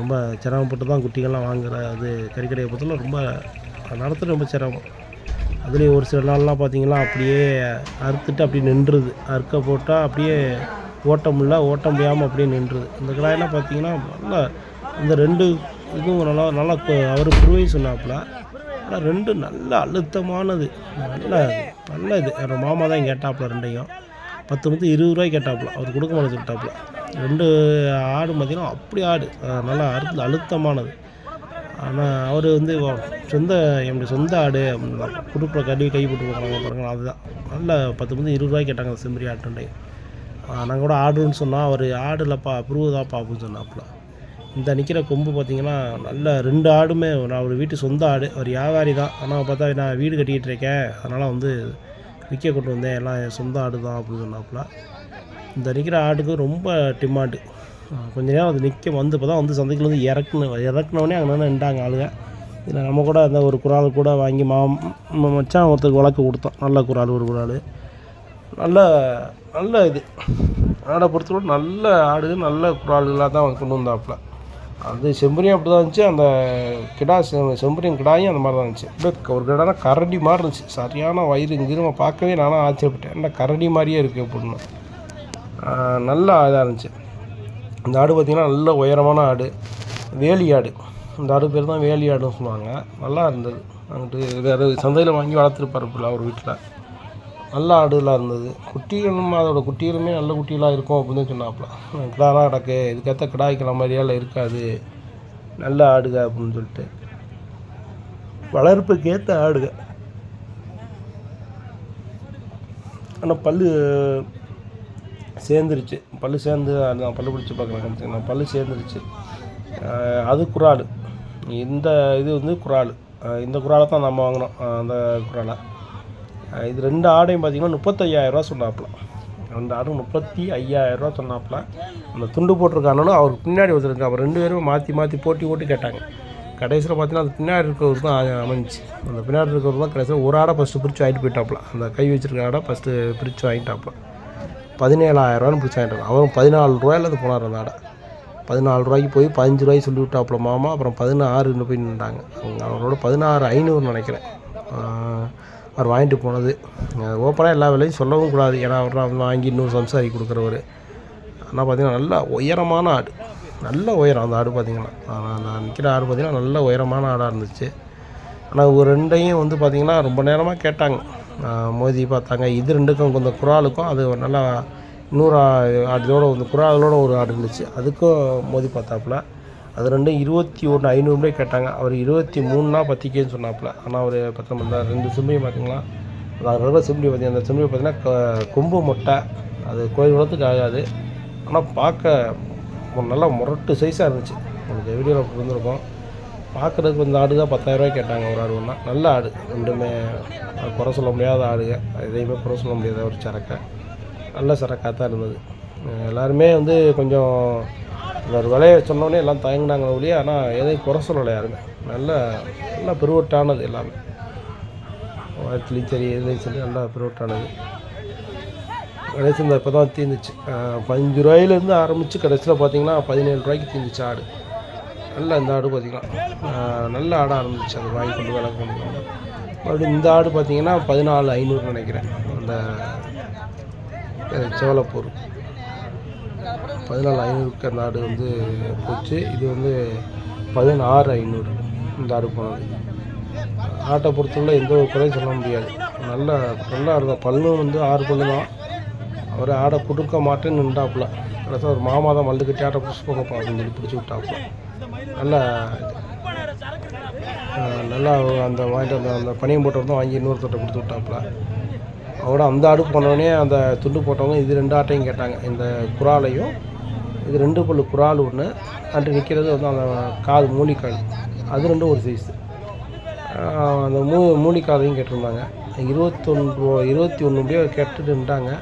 Speaker 1: ரொம்ப சிரமப்பட்டு தான் குட்டிகள்லாம் வாங்குகிற அது கறிக்கடையை பொறுத்தவரை ரொம்ப நடத்துகிற ரொம்ப சிரமம். அதுலேயும் ஒரு சில நாள்லாம் பார்த்திங்கன்னா அப்படியே அறுத்துட்டு அப்படியே நின்றுது. அறுக்க போட்டால் அப்படியே ஓட்ட முடியாமல் அப்படியே நின்றுது. இந்த கடாயெல்லாம் பார்த்திங்கன்னா நல்லா இந்த 2 இதுவும் நல்லா அவர் புருவையும் சொன்னாப்புல. ஆனால் ரெண்டும் நல்ல அழுத்தமானது, நல்ல நல்ல இது. என் மாமா தான் கேட்டாப்புல ரெண்டையும் 10 20 ரூபாய்க்கு கேட்டாப்புல, அவர் கொடுக்க மாட்டேன்னு சொல்லிட்டாப்புல. 2 ஆடு பார்த்திங்கன்னா அப்படி ஆடு நல்லா அழுத்தமானது. ஆனால் அவர் வந்து என்னுடைய சொந்த ஆடு குடுப்பில் கழுவி கை போட்டு போகிறாங்க பாருங்கள், அதுதான். நல்ல 10 20 ரூபாய்க்கு கேட்டாங்க அந்த செம்பரி ஆட்டுண்டை. நாங்கள் கூட ஆடுன்னு சொன்னால் அவர் ஆடு இல்லைப்பா புருவதாப்பா அப்படின்னு சொன்னாப்புல. இந்த நிற்கிற கொம்பு பார்த்திங்கன்னா நல்ல 2 ஆடுமே நான் ஒரு வீட்டு சொந்த ஆடு, ஒரு வியாபாரி தான். ஆனால் பார்த்தா நான் வீடு கட்டிக்கிட்டு இருக்கேன், அதனால் வந்து விற்க கொண்டு வந்தேன், எல்லாம் என் சொந்த ஆடு தான் அப்படின்னு சொன்னாப்புல. இந்த நிற்கிற ஆடுக்கு ரொம்ப டிமாண்டு. கொஞ்ச நேரம் அது வந்து இப்போ தான் வந்து சந்தைக்குள்ள வந்து இறக்குனோடனே அங்கே நின்றாங்க ஆளுங்க. இதில் நம்ம கூட அந்த ஒரு குறால் கூட வாங்கி மச்சான் ஒருத்தருக்கு வழக்கு கொடுத்தோம். நல்ல குறால், ஒரு குறால் நல்ல நல்ல இது. ஆடை பொறுத்தவரை நல்ல ஆடு, நல்ல குறால்களாக தான் கொண்டு வந்தாப்புல. அது செம்பரியும் அப்படி தான் இருந்துச்சு, அந்த கிடா செம்பரியும் கிடாயும் அந்த மாதிரி தான் இருந்துச்சு. அப்படியே ஒரு கிடானா கரடி மாதிரி இருந்துச்சு, சரியான வயிறு இங்கிரும பார்க்கவே நானும் ஆச்சரியப்பட்டேன். என்ன கரடி மாதிரியே இருக்குது அப்படின்னு. நல்லா இதாக இருந்துச்சு. இந்த ஆடு பார்த்திங்கன்னா நல்ல உயரமான ஆடு, வேலி ஆடு. இந்த ஆடு பேர் தான் வேலி ஆடுன்னு சொல்லுவாங்க. நல்லா இருந்தது. அங்கிட்டு வேறு சந்தையில் வாங்கி வளர்த்துருப்பாருப்பில்ல அவர் வீட்டில். நல்ல ஆடுலாம் இருந்தது. குட்டிகளும் அதோட குட்டிகளுமே நல்ல குட்டிகளாக இருக்கும் அப்படின்னு சொன்னாப்புல. கிடாலாம் கிடக்கு, இதுக்கேற்ற கிடாய்க்கிற மாதிரியால் இருக்காது, நல்ல ஆடுக அப்படின்னு சொல்லிட்டு. வளர்ப்புக்கு ஏற்ற ஆடுக. ஆனால் சேர்ந்துருச்சு, சேர்ந்து நான் பல்லு பிடிச்சி பார்க்குறேன், நான் பல்லு சேர்ந்துருச்சு. அது குறால். இந்த இது வந்து குறால். இந்த குறாலை தான் நம்ம வாங்கினோம், அந்த குறாலை. இது 2 ஆடையும் பார்த்திங்கன்னா 35,000 ரூபா சொன்னாப்புல. 2 ஆடும் 35,000 ரூபா சொன்னாப்புல. அந்த துண்டு போட்டிருக்கானு அவருக்கு பின்னாடி ஒருத்தருக்கு, அவர் 2 பேரும் மாற்றி போட்டி கேட்டாங்க. கடைசியில் பார்த்தீங்கன்னா அது பின்னாடி இருக்கிறவர் தான் அமைஞ்சிச்சு. அந்த பின்னாடி இருக்கிறவர் தான் கடைசியில் ஒரு ஆடை ஃபஸ்ட்டு பிரித்து வாங்கிட்டு போயிட்டாப்புல. அந்த கை வச்சுருக்க ஆடை ஃபஸ்ட்டு பிரித்து வாங்கிட்டாப்புல. 17,000 ரூபான்னு பிடிச்சி வாங்கிட்டாங்க. அவரும் 14 ரூபாயில் அது போனார். அந்த ஆடை 14 ரூபாய்க்கு போய் 15 ரூபாய்க்கு சொல்லி விட்டாப்புல மாமா. அப்புறம் 16 போய் நின்றாங்க. அவரோட 16,500 நினைக்கிறேன் அவர் வாங்கிட்டு போனது. ஓப்பனாக எல்லா விலையும் சொல்லவும் கூடாது, ஏன்னா அவர் வாங்கி இன்னொரு சம்சாரி கொடுக்குறவர். ஆனால் பார்த்திங்கன்னா நல்ல உயரமான ஆடு, நல்ல உயரம் அந்த ஆடு பார்த்திங்கன்னா. நான் நிற்கிற ஆடு பார்த்திங்கன்னா நல்ல உயரமான ஆடாக இருந்துச்சு. ஆனால் ஒரு 2ஐயும் வந்து பார்த்திங்கன்னா ரொம்ப நேரமாக கேட்டாங்க, மோதி பார்த்தாங்க. இது 2க்கும் கொஞ்சம் குறாலுக்கும் அது நல்லா இன்னொரு ஆடோட வந்து குறாலோட ஒரு ஆடு இருந்துச்சு, அதுக்கும் மோதி பார்த்தாப்புல. அது 2ம் 21,500 ரூபாய் கேட்டாங்க. அவர் 23னா பத்திக்கேன்னு சொன்னாப்புல. ஆனால் அவர் 19 2 செம்பரியும் பார்த்திங்களா, அது நல்ல செம்பரி பார்த்திங்க. அந்த செம்பரி பார்த்திங்கன்னா கொம்பு மொட்டை, அது கோயில் வளத்துக்கு ஆகாது. ஆனால் பார்க்க நல்லா முரட்டு சைஸாக இருந்துச்சு. உங்களுக்கு வீடியோவில் புரிஞ்சிருக்கும். பார்க்குறதுக்கு இந்த ஆடு தான் 10,000 ரூபாய் கேட்டாங்க ஒரு ஆடு ஒன்றா. நல்ல ஆடு, 2மே குறை சொல்ல முடியாத ஆடுங்க, எதையுமே குறை சொல்ல முடியாத ஒரு சரக்கை, நல்ல சரக்காக தான் இருந்தது. எல்லாருமே வந்து கொஞ்சம் ஒரு விலையை சொன்னோடனே எல்லாம் தயங்கினாங்க ஒழிய, ஆனால் எதையும் குறை சொல்லலை யாருமே. நல்ல பெருவட்டானது எல்லாமே, வயத்துலேயும் சரி எதுலேயும் சரி நல்லா பெருவட்டானது. கடைசி இந்த இப்போ தான் தீர்ந்துச்சு. 15 ரூபாயிலேருந்து ஆரம்பித்து கடைசியில் பார்த்திங்கன்னா 17 ரூபாய்க்கு தீர்ந்துச்சு ஆடு. நல்ல இந்த ஆடு பார்த்திங்கன்னா நல்ல ஆடாக இருந்துச்சு. அது வாங்கி கொண்டு விலை கொண்டு போனோம். மறுபடியும் இந்த ஆடு பார்த்திங்கன்னா 14,500 நினைக்கிறேன். அந்த செவலப்பூர் 14,500க்கு அந்த ஆடு வந்து போச்சு. இது வந்து 16,500 இந்த ஆடு போனது. ஆட்டை பொறுத்தவரை எந்த ஒரு குறையும் சொல்ல முடியாது. நல்லா இருக்கும். பல்லும் வந்து 6 பல்லு தான். அவர் ஆடை கொடுக்க மாட்டேன்னு நின்றாப்புல. கடைசியாக ஒரு மாமா தான் மல்லு கட்டி ஆட்டை பிடிச்சி போங்கப்பா அப்படின்னு சொல்லி பிடிச்சி விட்டாப்புல. நல்லா அந்த வாங்கிட்டு அந்த பனியம் போட்டவர் வாங்கி இன்னொருத்தட்ட கொடுத்து விட்டாப்புல. அவரோட அந்த ஆடு போனோடனே அந்த துண்டு போட்டவங்க இது 2 ஆட்டையும் கேட்டாங்க, இந்த குறாலையும். இது 2 பல்லு குறால் ஒன்று, அன்று நிற்கிறது வந்து அந்த காது மூலிக்கால், அது 2 ஒரு சைஸு. அந்த மூலிக்காதையும் கேட்டிருந்தாங்க. 21 ரூபாய் கேட்டுட்டு நின்றாங்க.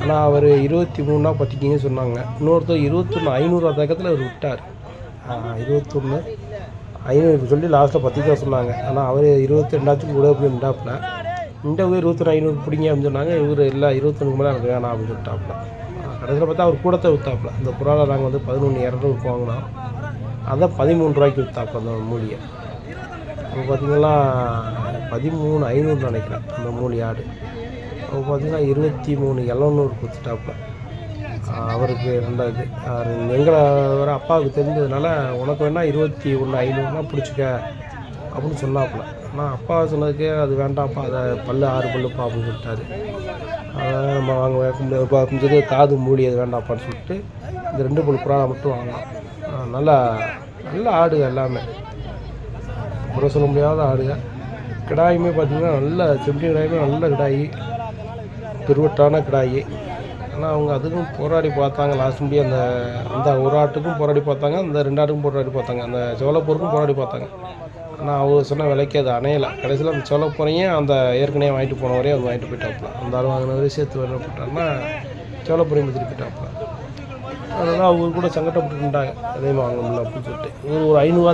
Speaker 1: ஆனால் அவர் 23னா பற்றிக்கிங்கன்னு சொன்னாங்க. இன்னொருத்தர் 21,500 தக்கத்தில் அவர் விட்டார். 21,500 சொல்லி லாஸ்ட்டில் 10 சொன்னாங்க. ஆனால் அவர் 22 கூட போய் நின்றாப்புல. இந்த 21,500 பிடிங்க அப்படின்னு சொன்னாங்க. இவர் இல்லை 21 மேலே எனக்கு வேணாம் அப்படின்னு சொல்லிட்டாப்புல. கடைசியில் பார்த்தா அவர் கூடத்தை விற்றாப்புல. அந்த குறாலை நாங்கள் வந்து 11,200 வாங்கினோம், அதை 13 ரூபாய்க்கு விற்றாப்புல அந்த மூலியை. அப்போ பார்த்திங்கன்னா 13,500 நினைக்கிறேன் அந்த மூலி ஆடு. அப்போ பார்த்திங்கன்னா 23,700 கொடுத்துட்டாப்புல. அவருக்கு 2வது எங்களை வேறு அப்பாவுக்கு தெரிஞ்சதுனால, உனக்கு வேணால் 21,500 பிடிச்சிக்க அப்படின்னு சொன்னாப்புல. ஆனால் அப்பா சொன்னதுக்கே அது வேண்டாம்ப்பா, அதை பல்லு 6 பல்லுப்பா அப்படின்னு சொல்லிட்டாரு. அதனால் நம்ம வாங்க வைக்க முடியாதுப்பா அப்படின்னு சொல்லி காது மூடி அது வேண்டாப்பான்னு சொல்லிட்டு இந்த 2 பல் புறாவை மட்டும் வாங்கலாம். நல்லா நல்ல ஆடுங்க எல்லாமே, குறை சொல்ல முடியாத ஆடுங்க. கிடாயுமே பார்த்திங்கன்னா நல்ல செம்பரி கிடாயுமே நல்ல கிடாயி, பெருவட்டான கிடாயி. ஆனால் அவங்க அதுக்கும் போராடி பார்த்தாங்க. லாஸ்ட் முடிய அந்த ஒரு ஆட்டுக்கும் போராடி பார்த்தாங்க, அந்த 2 ஆட்டுக்கும் போராடி பார்த்தாங்க, அந்த செவலப்பூருக்கும் போராடி பார்த்தாங்க. ஆனால் அவர் சொன்ன விலைக்கு அது அணையலை. கடைசியில் அந்த செவலப்பூரையும் அந்த ஏற்கனவே வாங்கிட்டு போனவரே அவங்க வாங்கிட்டு போயிட்டாப்புல. அந்த ஆள் வாங்கினவரே சேர்த்து வேலை போட்டாருன்னா செவலப்பூரையும் திருப்பி போயிட்டாப்புல. அதனால் அவங்க கூட சங்கடப்பட்டுட்டாங்க, அதையும் வாங்க முடியல அப்படின்னு சொல்லிட்டு. இவர் ஒரு 500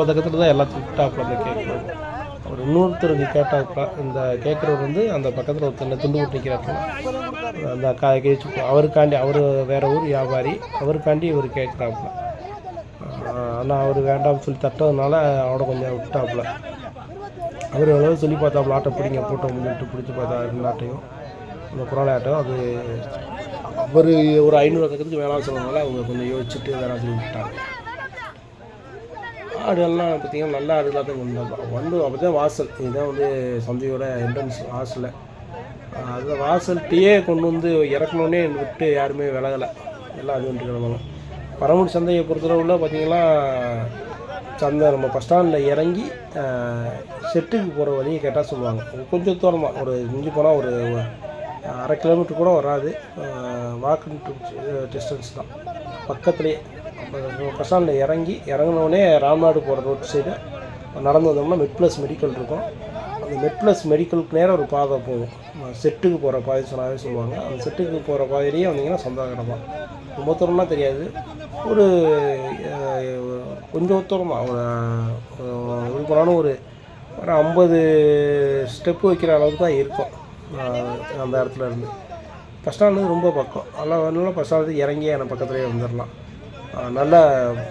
Speaker 1: தக்கத்தில் தான் எல்லாத்தையும் விட்டாப்புல. அந்த கேட்குறவர் அவர் இன்னொருத்தருக்கு கேட்டாப்புல. இந்த கேட்குறவர் வந்து அந்த பக்கத்தில் ஒருத்தர் துண்டு விட்டு நிற்கிறாப்புல. அந்த அக்கா கேச்சு அவருக்காண்டி, அவர் வேறு ஊர் வியாபாரி, அவருக்காண்டி இவர் கேட்குறாப்புல. ஆனால் அவர் வேண்டாம்னு சொல்லி தட்டதுனால அவட கொஞ்சம் விட்டாப்புல. அவர் எவ்வளோ சொல்லி பார்த்தாப்புல, ஆட்டை பிடிங்க போட்டோம் அப்படின்ட்டு பிடிச்சி பார்த்தா 2 ஆட்டையும், அந்த குராலை ஆட்டம். அது அவர் ஒரு 500 தக்கத்துக்கு வேணாம்னு சொன்னதுனால அவங்க கொஞ்சம் யோசிச்சுட்டு வேணாம் சொல்லி விட்டாங்க. ஆடுகள்லாம் பார்த்திங்கன்னா நல்ல ஆடுகளாக தான் கொண்டு வந்து அப்போ தான் வாசல், இதுதான் வந்து சந்தையோட என்ட்ரன்ஸ் வாசலில். அந்த வாசல்கிட்டையே கொண்டு வந்து இறக்கணுன்னே விட்டு யாருமே விலகலை, எல்லாம் அது வந்துட்டு கிடந்தாங்க. பரமக்குடி சந்தையை பொறுத்தளவுல பார்த்திங்கன்னா சந்தை நம்ம பஸ் ஸ்டாண்டில் இறங்கி செட்டுக்கு போகிற வழியை கேட்டால் சொல்லுவாங்க. கொஞ்சம் தூரமாக ஒரு மிஞ்சி போனால் ஒரு 1/2 கிலோமீட்டர் கூட வராது, வாக்கிங் டிஸ்டன்ஸ் தான் பக்கத்துலேயே. பஸ் ஸ்டாண்டில் இறங்கினோடனே ராம்நாடு போகிற ரோட் சைடு நடந்து வந்தோம்னா மெட்ப்ளஸ் மெடிக்கல் இருக்கும். அந்த மெட்ப்ளஸ் மெடிக்கலுக்கு நேரம் ஒரு பாதை போகும், செட்டுக்கு போகிற பாதை சொன்னாவே சொல்லுவாங்க. அந்த செட்டுக்கு போகிற பாதையிலேயே வந்தீங்கன்னா சொந்த கடை தான். ரொம்ப தூரம்னா தெரியாது, ஒரு கொஞ்சம் தூரம் தான், ஒரு போனாலும் ஒரு 50 ஸ்டெப்பு வைக்கிற அளவுக்கு தான் இருக்கும் அந்த இடத்துல இருந்து. பஸ் ஸ்டாண்டு ரொம்ப பக்கம், அதெல்லாம் பஸ் ஸ்டாண்டு இறங்கி அந்த பக்கத்துலேயே வந்துடலாம். நல்ல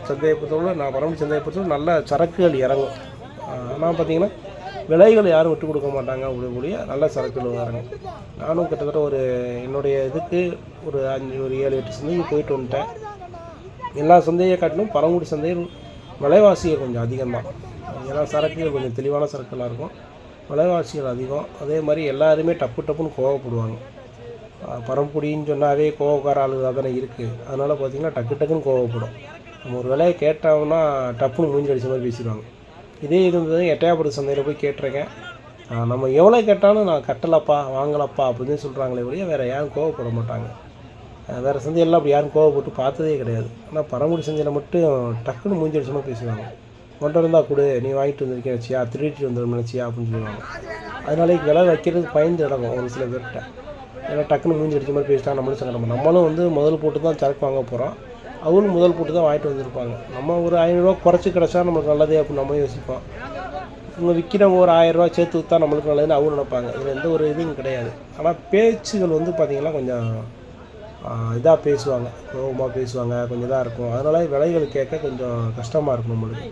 Speaker 1: சந்தையை பொறுத்தவரை, நான் பரமக்குடி சந்தையை பொறுத்தவரை நல்ல சரக்குகள் இறங்கும். ஆனால் பார்த்திங்கன்னா விலைகள் யாரும் விட்டு கொடுக்க மாட்டாங்க, அப்படிக்கூடிய நல்ல சரக்குகள் இறங்கும். நானும் கிட்டத்தட்ட ஒரு என்னுடைய இதுக்கு ஒரு 7-8 சந்தைக்கு போயிட்டு வந்துட்டேன். எல்லா சந்தையை காட்டிலும் பரமக்குடி சந்தையில் விலைவாசிகள் கொஞ்சம் அதிகம்தான். ஏன்னா சரக்குகள் கொஞ்சம் தெளிவான சரக்குகளாக இருக்கும், விலைவாசிகள் அதிகம். அதே மாதிரி எல்லாருமே டப்புன்னு கோவப்படுவாங்க. பரமக்குடின்னு சொன்னாவே கோவக்கார ஆளுகளாக தானே இருக்குது. அதனால் பார்த்திங்கன்னா டக்குன்னு கோவப்படும். நம்ம ஒரு விலையை கேட்டோம்னா டப்புன்னு மூஞ்சி அடித்த மாதிரி பேசிடுவாங்க. இதே இது வந்து எட்டயபுரம் சந்தையில் போய் கேட்டிருக்கேன், நம்ம எவ்வளோ கேட்டாலும் நான் கட்டலப்பா வாங்கலப்பா அப்படின்னு சொல்கிறாங்களே ஒழிய வேறு யாரும் கோவப்பட மாட்டாங்க. வேறு சந்தையெல்லாம் அப்படி யாரும் கோவப்பட்டு பார்த்ததே கிடையாது. ஆனால் பரமக்குடி சந்தையில் மட்டும் டக்குன்னு மூஞ்சி அடிச்ச மாதிரி பேசுவாங்க. கொண்டு இருந்தால் கொடு, நீ வாங்கிட்டு வந்திருக்கேன் நினச்சியா, திருடிட்டு வந்துடும் நினச்சியா அப்படின்னு சொல்லுவாங்க. அதனால விலை வைக்கிறது பயந்து இடங்கும் ஒரு சில பேர்கிட்ட. ஏன்னா டக்குன்னு மூஞ்சி அடிச்ச மாதிரி பேசிட்டா நம்மளும் சங்கடம். நம்மளும் வந்து முதல் போட்டு தான் சரக்கு வாங்க போகிறோம், அவங்களும் முதல் போட்டு தான் வாங்கிட்டு வந்திருப்பாங்க. நம்ம ஒரு 500 ரூபா குறைச்சி கிடச்சா நம்மளுக்கு நல்லதே அப்படின்னு நம்ம யோசிப்போம். இவங்க விற்கிறவங்க ஒரு 1000 ரூபா சேர்த்து விற்றா நம்மளுக்கு நல்லதுன்னு அவங்க நினைப்பாங்க. இதில் எந்த ஒரு இதுவும் கிடையாது. ஆனால் பேச்சுகள் வந்து பார்த்திங்கன்னா கொஞ்சம் இதாக பேசுவாங்க, கோபமாக பேசுவாங்க, கொஞ்சம் இதாக இருக்கும். அதனால் விலைகள் கேட்க கொஞ்சம் கஷ்டமாக இருக்கும் நம்மளுக்கு.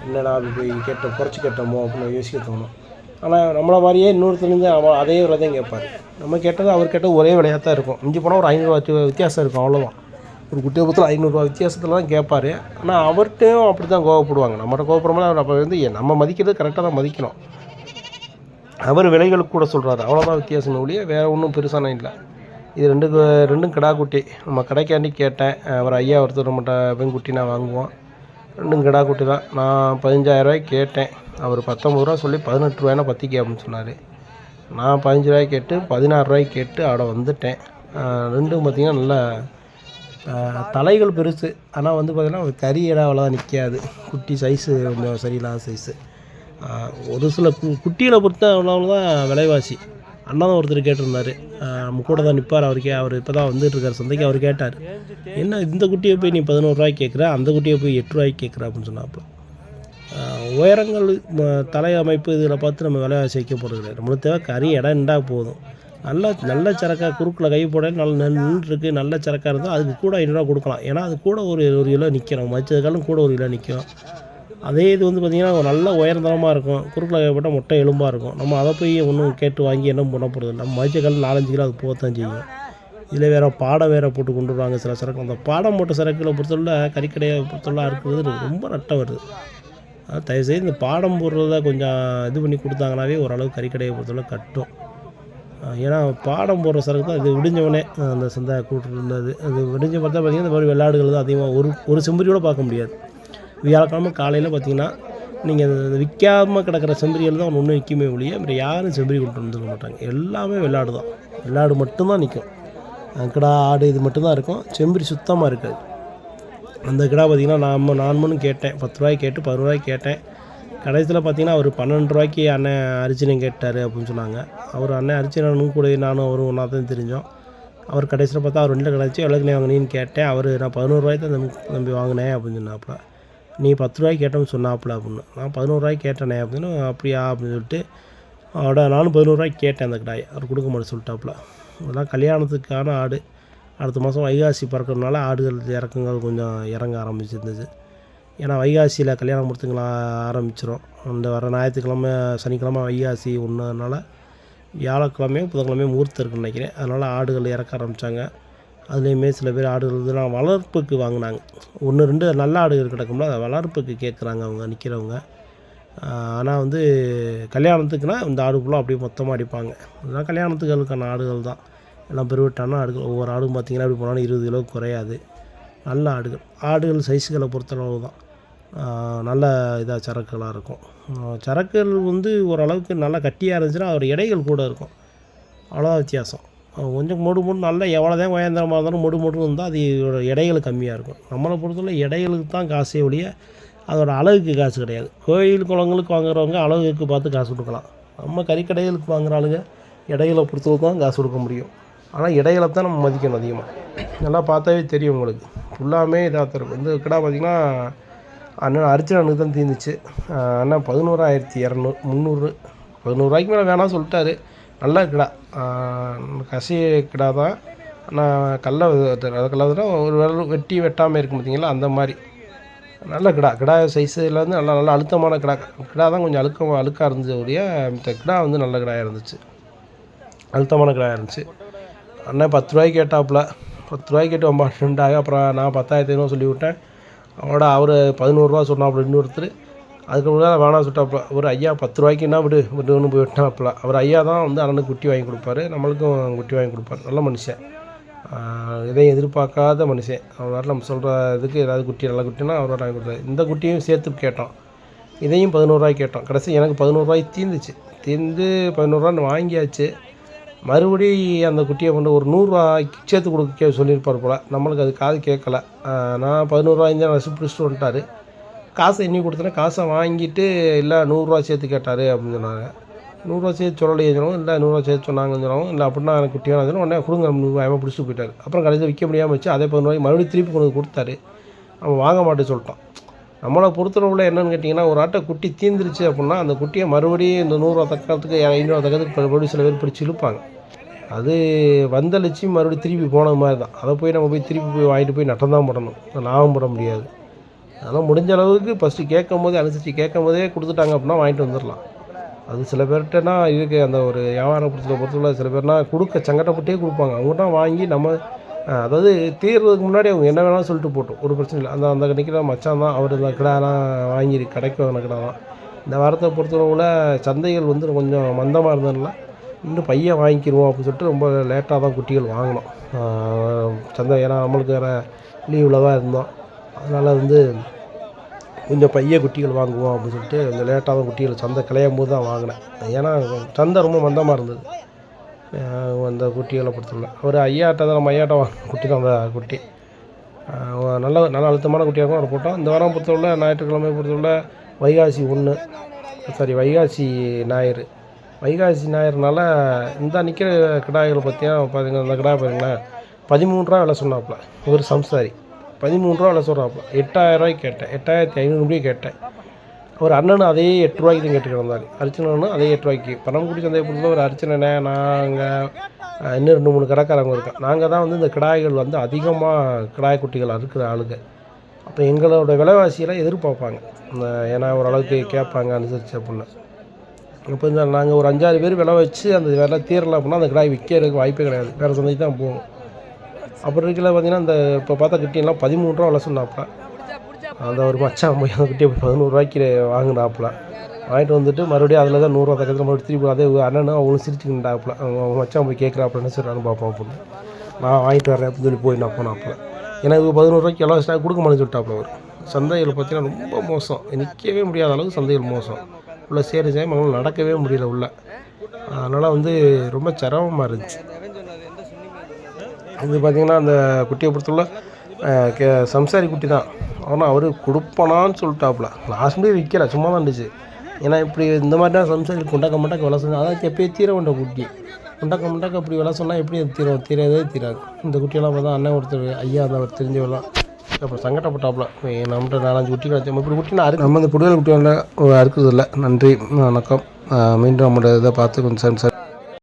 Speaker 1: என்னடா அப்படி போய் குறைச்சி கேட்டோமோ அப்படின்னு யோசிக்க தோணும். ஆனால் நம்மளை மாதிரியே இன்னொருத்தருந்து அவன் அதே விலை தான் கேட்பார். நம்ம கேட்டது அவர் கேட்டது ஒரே விலையாக தான் இருக்கும். மிஞ்சி போனால் ஒரு 500 வித்தியாசம் இருக்கும், அவ்வளோதான். ஒரு குட்டியபுரத்தில் 500 வித்தியாசத்தில் தான் கேட்பார். ஆனால் அவர்கிட்டையும் அப்படி தான் கோவப்படுவாங்க. நம்மகிட்ட கோவப்படுறோம்னா அப்போ வந்து நம்ம மதிக்கிறது கரெக்டாக தான் மதிக்கணும். அவர் விலைகளுக்கு கூட சொல்கிறாரு, அவ்வளோதான் வித்தியாசம் ஒழிய வேறு ஒன்றும் பெருசான இல்லை. இது ரெண்டும் கிடா குட்டி. நம்ம கடைக்காண்டி கேட்டேன், ஒரு ஐயா ஒருத்தர் நம்மகிட்ட பெண்குட்டி நான் வாங்குவோம். 2 கிடா குட்டி தான். நான் 15,000 ரூபாய்க்கு கேட்டேன், அவர் 19 ரூபா சொல்லி 18 ரூபாய்னா பற்றிக்க அப்படின்னு சொன்னார். நான் 15 ரூபாய்க்கு கேட்டு 16 ரூபாய்க்கு கேட்டு அவட வந்துட்டேன். ரெண்டும் பார்த்திங்கன்னா நல்லா தலைகள் பெருசு. ஆனால் வந்து பார்த்திங்கன்னா கறி இடம் அவ்வளோதான் நிற்காது. குட்டி சைஸு கொஞ்சம் சரியில்லாத சைஸு. ஒரு சில குட்டிகளை பொறுத்த அவ்வளோதான் விலைவாசி. அண்ணா தான் ஒருத்தர் கேட்டிருந்தார், நம்ம கூட தான் நிற்பார். அவர் இப்போ தான் வந்துட்டுருக்கார் சந்தைக்கு. அவர் கேட்டார், என்ன இந்த குட்டியை போய் நீ 11 ரூபாய்க்கு கேட்குற, அந்த குட்டியை போய் 8 ரூபாய்க்கு கேட்குற அப்படின்னு சொன்னாப்போ. உயரங்கள் தலை அமைப்பு இதில் பார்த்து நம்ம விலைவாசி வைக்க போகிறது கிடையாது. நம்மளுக்கு தேவை கறி இடம் இருந்தால் போதும். நல்ல சரக்காக குறுக்கில் கை போட நல்ல நின்றுருக்கு, நல்ல சரக்காக இருந்தால் அதுக்கு கூட 500 ரூபா கொடுக்கலாம். ஏன்னா அது கூட ஒரு கிலோ நிற்கிறோம், மச்சதுக்காலும் கூட 1 கிலோ நிற்கும். அதே இது வந்து பார்த்திங்கன்னா ஒரு நல்ல உயர்ந்தரமாக இருக்கும், குறுக்கில் கைப்பட்டால் மொட்டை எலும்பாக இருக்கும். நம்ம அதை போய் ஒன்றும் கேட்டு வாங்கி என்ன பண்ண போகிறது. நம்ம மச்சக்கால் 4-5 கிலோ அது போகத்தான் செய்யும். இதில் வேறு பாடம் வேறு போட்டு கொண்டு வருவாங்க சில சரக்கு. அந்த பாடம் போட்ட சரக்குகளை பொறுத்தவரை கறிக்கடையை பொறுத்தவரை இருக்கிறது ரொம்ப நட்டம் வருது. தயவுசெய்து இந்த பாடம் போடுறத கொஞ்சம் இது பண்ணி கொடுத்தாங்கனாவே ஓரளவுக்கு கறிக்கடையை பொறுத்தவரை கட்டும். ஏன்னா பாடம் போடுற சரக்கு தான் இது விடிஞ்சவொடனே அந்த சந்தை கூட்டு இருந்தது. அது விடிஞ்ச பார்த்தா பார்த்திங்கன்னா இந்த மாதிரி வெள்ளாடுகள் தான் அதிகமாக ஒரு செம்பரியோட பார்க்க முடியாது. வியாழக்கிழமை காலையில் பார்த்திங்கன்னா நீங்கள் விற்காமல் கிடக்கிற செம்பரிகள் தான் ஒன்று விற்குமே ஒழிய அப்புறம் யாரும் செம்பரி கொண்டு வந்துருக்க மாட்டாங்க. எல்லாமே வெள்ளாடு தான். வெள்ளாடு மட்டும்தான் நிற்கும். கிடா ஆடு இது மட்டும்தான் இருக்கும். செம்பரி சுத்தமாக இருக்காது. அந்த கிடா பார்த்திங்கன்னா நான் கேட்டேன், 10 ரூபாய்க்கு கேட்டு 11 ரூபாய்க்கு கேட்டேன். கடைசியில் பார்த்திங்கன்னா அவர் 12 ரூபாய்க்கு அண்ணன் அரிச்சனையும் கேட்டார் அப்படின்னு சொன்னாங்க. அவர் அண்ணன் அரிச்சனும் கூட நானும் அவரும் ஒன்றா தான் தெரிஞ்சோம். அவர் கடைசியில் பார்த்தா அவர் 2 கிடச்சி எவ்வளோக்குனே வாங்கினீன்னு கேட்டேன். அவர் நான் 11 ரூபாய்க்கு தான் நம்பி வாங்கினேன் அப்படின்னு சொன்னாப்புல. நீ 10 ரூபாய்க்கு கேட்டோம்னு சொன்னாப்புல அப்படின்னு. நான் 11 ரூபாய்க்கு கேட்டேனே அப்படின்னு. அப்படியா அப்படின்னு சொல்லிட்டு நானும் 11 ரூபாய்க்கு கேட்டேன் அந்த கடாயை. அவர் கொடுக்க மாட்டேன் சொல்லிட்டாப்புல. அதெல்லாம் கல்யாணத்துக்கான ஆடு. அடுத்த மாதம் வைகாசி பிறக்கிறதுனால ஆடுகள் இறக்குங்கள் கொஞ்சம் இறங்க ஆரம்பிச்சிருந்துச்சு. ஏன்னா வைகாசியில் கல்யாணம் முகூர்த்தங்கள் ஆரம்பிச்சிடும். இந்த வர ஞாயிற்றுக்கிழமை சனிக்கிழமை வைகாசி ஒன்றுனால வியாழக்கிழமையும் புதன்கிழமையும் முகூர்த்தம் இருக்குன்னு நினைக்கிறேன். அதனால் ஆடுகள் இறக்க ஆரம்பித்தாங்க. அதுலேயுமே சில பேர் ஆடுகள் இதெல்லாம் வளர்ப்புக்கு வாங்கினாங்க. 1-2 நல்ல ஆடுகள் கிடக்கும்ல அதை வளர்ப்புக்கு கேட்குறாங்க அவங்க நிற்கிறவங்க. ஆனால் கல்யாணத்துக்குன்னா இந்த ஆடு ஃபுல்லாக அப்படியே மொத்தமாக அடிப்பாங்க. அதெல்லாம் கல்யாணத்துகளுக்கான ஆடுகள் தான். எல்லாம் பெருவட்டான ஆடுகள். ஒவ்வொரு ஆடும் பார்த்திங்கன்னா அப்படி போனாலும் 20 கிலோ குறையாது. நல்ல ஆடுகள் சைஸுகளை பொறுத்தளவு தான் நல்ல இதாக சரக்குகளாக இருக்கும். சரக்குகள் ஓரளவுக்கு நல்லா கட்டியாக இருந்துச்சுன்னா அதோட எடைகள் கூட இருக்கும். அவ்வளோ வித்தியாசம். கொஞ்சம் மொடு நல்லா எவ்வளோ தான் உயர்ந்தரமாக இருந்தாலும் மொடு இருந்தால் அது எடைகள் கம்மியாக இருக்கும். நம்மளை பொறுத்தவரை எடைகளுக்கு தான் காசே ஒழிய அதோடய அளவுக்கு காசு கிடையாது. கோயில் குளங்களுக்கு வாங்குறவங்க அளவுக்கு பார்த்து காசு கொடுக்கலாம். நம்ம கறிக்கடைகளுக்கு வாங்குகிற ஆளுங்க எடைகளை பொறுத்தவரை தான் காசு கொடுக்க முடியும். ஆனால் இடையில தான் நம்ம மதிக்கணும் அதிகமாக. நல்லா பார்த்தாவே தெரியும் உங்களுக்கு. ஃபுல்லாமே இதாக இருக்கும். இந்த கிடா பார்த்திங்கன்னா அண்ணன் அரிச்சனுக்கு தான் தீர்ந்துச்சு. அண்ணன் 11,200 300 11 ரூபாய்க்கு மேலே வேணாம் சொல்லிட்டாரு. நல்ல கிடா, கசி கிடா தான். ஆனால் கல்ல ஒரு வெட்டி வெட்டாமல் இருக்கும் பார்த்திங்களா அந்த மாதிரி நல்ல கிடா சைஸில் நல்லா அழுத்தமான கிடா தான் கொஞ்சம் அழுக்காக இருந்துச்சு ஒழிய இந்த கிடா நல்ல கிடாயாக இருந்துச்சு. அழுத்தமான கிடாயாக இருந்துச்சு. அண்ணன் 10 ரூபாய்க்கு கேட்டாப்புல. 10 ரூபாய்க்கு கேட்டு வம்பாண்டாங்க. அப்புறம் நான் 10,500 சொல்லி விட்டேன். அவர் 11 ரூபா சொன்னாப்புல இன்னொருத்தர். அதுக்கப்புறம் வேணாம் சொல்லிட்டாப்புல. ஒரு ஐயா 10 ரூபாய்க்குன்னா விடுன்னு போய் விட்டாப்புல. அவர் ஐயா தான் அண்ணனுக்கு குட்டி வாங்கி கொடுப்பாரு, நம்மளுக்கும் குட்டி வாங்கி கொடுப்பாரு. நல்ல மனுஷன், எதையும் எதிர்பார்க்காத மனுஷன். அவர் நம்ம சொல்கிற இதுக்கு ஏதாவது குட்டி நல்ல குட்டினா அவரோட வாங்கி கொடுத்தாரு. இந்த குட்டியும் சேர்த்து கேட்டோம். இதையும் 11 ரூபாய்க்கு கேட்டோம். கடைசி எனக்கு 11 ரூபாய்க்கு தீர்ந்து 11 ரூபான்னு வாங்கியாச்சு. மறுபடி அந்த குட்டியை ஒரு 100 ரூபாய்க்கு சேர்த்து கொடுக்க சொல்லியிருப்பார் போல். நம்மளுக்கு அது காது கேட்கல. நான் 11 ரூபாய்ந்து ரசிப்பு பிடிச்சிட்டு வந்துட்டார். காசை எண்ணி கொடுத்தேன்னா காசை வாங்கிட்டு இல்லை 100 ரூபா சேர்த்து கேட்டார் அப்படின்னு சொன்னாங்க. 100 ரூபா சேர்த்து சொல்லலையே சொன்னோம். இல்லை 100 ரூபா சேர்த்து சொன்னாங்கன்னு சொன்னோம். இல்லை அப்படின்னா எனக்கு குட்டி வேணும் சொன்னோம். உடனே கொடுங்க 100 ரூபாய் பிடிச்சிட்டு போயிட்டார். அப்புறம் கடைசியில் விற்க முடியாமல் வச்சு அதே 11 ரூபாய்க்கு மறுபடியும் திருப்பி கொண்டு கொடுத்தாரு. அவன் வாங்க மாட்டேன்னு சொல்லிட்டான். நம்மளை பொறுத்தளவில் என்னென்னு கேட்டிங்கன்னா, ஒரு ஆட்டை குட்டி தீர்ந்துருச்சு அப்படின்னா அந்த குட்டியை மறுபடியும் இந்த 100 ரூபா தக்கத்துக்கு 500 ரூபா தக்கத்துக்கு மறுபடியும் சில பேர் பிடிச்சி இழுப்பாங்க. அது வந்தளிச்சு மறுபடியும் திருப்பி போன மாதிரி தான். அதை போய் நம்ம திருப்பி வாங்கிட்டு போய் நட்டம் தான் போடணும், லாபம் போட முடியாது. அதெல்லாம் முடிஞ்ச அளவுக்கு ஃபஸ்ட்டு கேட்கும்போதே அனுசரித்து கேட்கும்போதே கொடுத்துட்டாங்க அப்படின்னா வாங்கிட்டு வந்துடலாம். அது சில பேர்கிட்டனா இதுக்கு அந்த ஒரு வியாபாரம் பொறுத்தவரை சில பேர்னா சங்கடப்பட்டே கொடுப்பாங்க. அவங்ககிட்ட வாங்கி நம்ம அதாவது தீர்றதுக்கு முன்னாடி அவங்க என்ன வேணாலும் சொல்லிட்டு போட்டோம், ஒரு பிரச்சனை இல்லை. அந்த நிற்கிற மச்சான் தான் அவர் இந்த கிடாலாம் வாங்கி கடைக்கு வாங்கின கிடா தான். இந்த வாரத்தை பொறுத்தளவில் சந்தைகள் கொஞ்சம் மந்தமாக இருந்ததுனால இன்னும் பையன் வாங்கிக்கிடுவோம் அப்படின்னு சொல்லிட்டு ரொம்ப லேட்டாக தான் குட்டிகள் வாங்கினோம் சந்தை. ஏன்னா நம்மளுக்கு வேறு லீவில் தான் இருந்தோம். அதனால் கொஞ்சம் பைய குட்டிகள் வாங்குவோம் அப்படின்னு சொல்லிட்டு கொஞ்சம் லேட்டாக தான் குட்டிகள் சந்தை கிளையும் போது தான் வாங்கினேன். ஏன்னா சந்தை ரொம்ப மந்தமாக இருந்தது. அந்த குட்டிகளை பொறுத்தவரை ஒரு ஐயாட்ட தான் நம்ம ஐயாட்ட குட்டி தான் அந்த குட்டி நல்ல அழுத்தமான குட்டியாக இருக்கும். அதை போட்டோம். இந்த வாரம் பொறுத்தவரை ஞாயிற்றுக்கிழமை பொறுத்தவரை வைகாசி ஞாயிறு. வைகாசி ஞாயிறுனால இந்த நிற்கிற கிடாய்களை பார்த்தீங்கன்னா அந்த கிடாய் பார்த்தீங்கன்னா 13 ரூபா விலை சொன்னாப்புல. ஒரு சம்சாரி 13 ரூபா விலை சொல்கிறாப்புல. 8,000 ரூபாய்க்கு கேட்டேன், 8,500 கேட்டேன். ஒரு அண்ணனும் அதே 8 ரூபாய்க்கு தான் கேட்டுக்கிட்டு வந்தார். அர்ச்சனனும் அதே 8 ரூபாய்க்கு. பரமக்குடி சந்தையை பொறுத்தவரை ஒரு அர்ச்சனை நாங்கள் இன்னும் 2-3 கடைக்காரங்க இருக்கோம். நாங்கள் தான் இந்த கிடாய்கள் அதிகமாக கிடாய் குட்டிகள் இருக்கிற ஆளுங்க. அப்போ எங்களோட விலைவாசியெல்லாம் எதிர்பார்ப்பாங்க. ஏன்னா ஓரளவுக்கு கேட்பாங்க அனுசரித்து அப்படின்னு. இப்போ நாங்கள் ஒரு 5-6 பேர் விலை வச்சு அந்த விலை தீரலை அப்படின்னா அந்த கிடாய் விற்கிறதுக்கு வாய்ப்பே கிடையாது. வேறு சந்தைக்கு தான் போகும். அப்புறம் இருக்கல பார்த்தீங்கன்னா இப்போ பார்த்தா கிட்டியெல்லாம் 13 ரூபா விலை சொன்னாப்பா. அந்த ஒரு மச்சான் போய் அந்த குட்டியை 11 ரூபாய்க்கு வாங்கினாப்புல. வாங்கிட்டு வந்துட்டு மறுபடியும் அதில் தான் 100 பக்கத்தில் மறுபடியும் திருப்பி அதே அண்ணனும் அவங்களும் சிரிச்சுக்கிட்டாப்புல. அவங்க மச்சான் போய் கேட்குறாப்புல என்ன சொல்கிறான்னு பார்ப்போம் அப்படின்னு. நான் வாங்கிட்டு வரேன் அப்படின்னு சொல்லி போய் நான் போனாப்புல. எனக்கு 11 ரூபாய்க்கு எல்லாம் ஸ்டாக் கொடுக்க மாட்டேன்னு சொல்லிட்டாப்புல அவர். சந்தைகள் பார்த்தீங்கன்னா ரொம்ப மோசம், நிற்கவே முடியாத அளவுக்கு சந்தைகள் மோசம். உள்ள சேரு அவங்களால நடக்கவே முடியல உள்ள. அதனால் வந்து ரொம்ப சிரமமாக இருந்துச்சு. இது பார்த்திங்கன்னா அந்த குட்டியை பொறுத்தவரை சம்சாரி குட்டி தான். ஆனால் அவர் கொடுப்பனான்னு சொல்லிட்டாப்புல. லாஸ்ட் முடிய விற்கல, சும்மா தான் இருந்துச்சு. ஏன்னா இப்படி இந்த மாதிரி தான் சம்சாரி கொண்டாக்க விலை சொன்னால் அதான் எப்பயே தீர வேண்ட குட்டி. கொண்டாக்க அப்படி விலை சொன்னால் எப்படி அது தீரவே தீராது. இந்த குட்டியெல்லாம் பார்த்தா அண்ணன் ஒருத்தர் ஐயா அந்த அவர் தெரிஞ்சவெல்லாம் அப்புறம் சங்கடப்பட்டாப்புல. நம்மகிட்ட 4-5 குட்டி கிடச்சி இப்படி குட்டி நான் நம்ம இந்த புடுதல் குட்டியில் அறுக்கிறது இல்லை. நன்றி, வணக்கம். மீண்டும் நம்மளோட இதை பார்த்து கொஞ்சம்